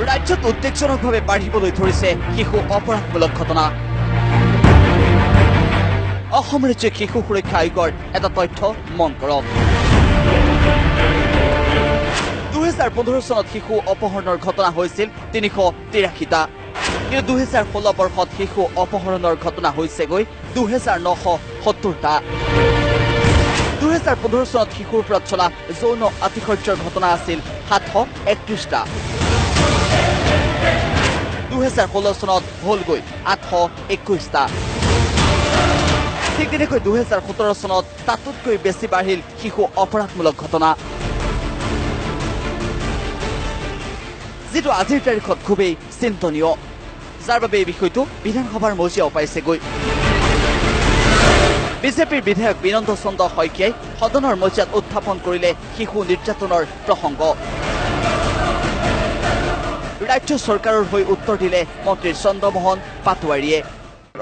ৰাজ্যত উদ্বেগজনকভাৱে বাঢ়িবলৈ ধৰিছে শিশু অপৰাধমূলক ঘটনা। অসম ৰাজ্যিক শিশু সুৰক্ষা আয়োগৰ এটা তথ্য মন কৰক। 2015 চনত শিশু অপহৰণৰ ঘটনা হৈছিল 383টা, কিন্তু 2016 বৰ্ষত শিশু অপহৰণৰ ঘটনা হৈছেগৈ 2970টা। 2015 চনত শিশুৰ ওপৰত চলা যৌন আতিশয্যৰ ঘটনা আছিল 731টা। 2016 চনত হলগৈ 821টা। ঠিক তেনেকৈ 2017 চনত তাতোতকৈ বেছি বাঢ়িল শিশু অপৰাধমূলক ঘটনা, যিটো আজিৰ তাৰিখত খুবেই চিন্তনীয়, যাৰ বাবে এই বিষয়টো বিধানসভাৰ মজিয়াও পাইছেগৈ। বিজেপিৰ বিধায়ক বিনন্দ চন্দ্ৰ শইকীয়াই সদনৰ মজিয়াত উত্থাপন কৰিলে শিশু নিৰ্যাতনৰ প্ৰসংগ। ৰাজ্য চৰকাৰৰ হৈ উত্তৰ দিলে মন্ত্ৰী চন্দ্ৰমোহন পাটোৱাৰীয়ে।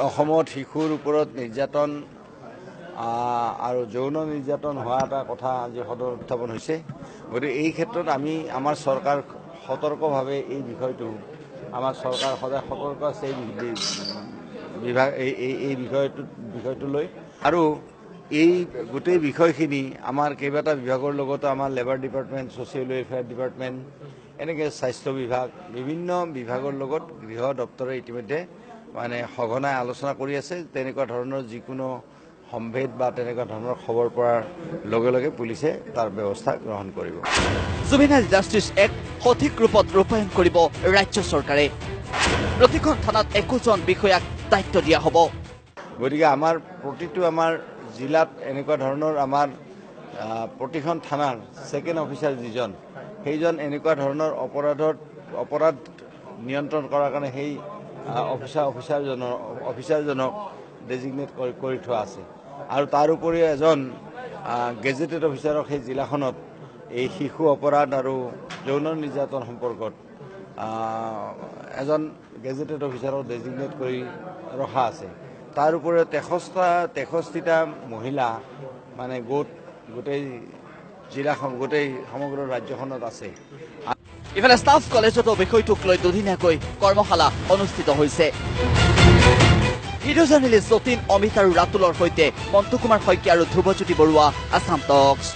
অসমত শিশুৰ ওপৰত নিৰ্যাতন আৰু যৌন নিৰ্যাতন হোৱা এটা কথা আজি সদনত উত্থাপন হৈছে। গতিকে এই ক্ষেত্ৰত আমাৰ চৰকাৰ সতৰ্কভাৱে এই বিষয়টো, আমাৰ চৰকাৰ সদায় সতৰ্ক আছে এই বিষয়টো লৈ। আৰু এই গোটেই বিষয়খিনি আমাৰ কেইবাটা বিভাগৰ লগতে আমাৰ labour department, social welfare department, এনেকৈ স্বাস্থ্য বিভাগ, বিভিন্ন বিভাগৰ লগত গৃহ দপ্তৰে ইতিমধ্যে সঘনাই আলোচনা কৰি আছে। তেনেকুৱা ধৰণৰ যিকোনো সম্ভেদ বা তেনেকুৱা ধৰণৰ খবৰ পোৱাৰ লগে লগে পুলিচে তাৰ ব্যৱস্থা গ্ৰহণ কৰিব। জুভেনাইল জাষ্টিছ এক্ট সঠিক ৰূপত ৰূপায়ণ কৰিব ৰাজ্য চৰকাৰে। প্ৰতিখন থানাত একোজন বিষয়াক দায়িত্ব দিয়া হ'ব। গতিকে প্ৰতিটো আমাৰ জিলাত এনেকুৱা ধৰণৰ আমাৰ প্ৰতিখন থানাৰ ছেকেণ্ড অফিচাৰ যিজন, সেইজন এনেকুৱা ধৰণৰ অপৰাধ নিয়ন্ত্ৰণ কৰাৰ কাৰণে সেই অফিচাৰজনক ডেজিগনেট কৰি থোৱা আছে। আৰু তাৰ উপৰিও এজন গেজেটেড অফিচাৰক সেই জিলাখনত এই শিশু অপৰাধ আৰু যৌন নিৰ্যাতন সম্পৰ্কত এজন গেজেটেড অফিচাৰক ডেজিগনেট কৰি ৰখা আছে। তাৰ উপৰিও 63টা মহিলা গোটেই জিলাখন, গোটেই সমগ্ৰ ৰাজ্যখনত আছে। ইফালে ষ্টাফ কলেজতো বিষয়টোক লৈ দুদিনীয়াকৈ কৰ্মশালা অনুষ্ঠিত হৈছে। ভিডিঅ' জাৰ্নেলিষ্ট যতীন, অমিত আৰু ৰাতুলৰ সৈতে মন্টু কুমাৰ শইকীয়া আৰু ধ্ৰুৱজ্যোতি বৰুৱা, আছাম টক্স।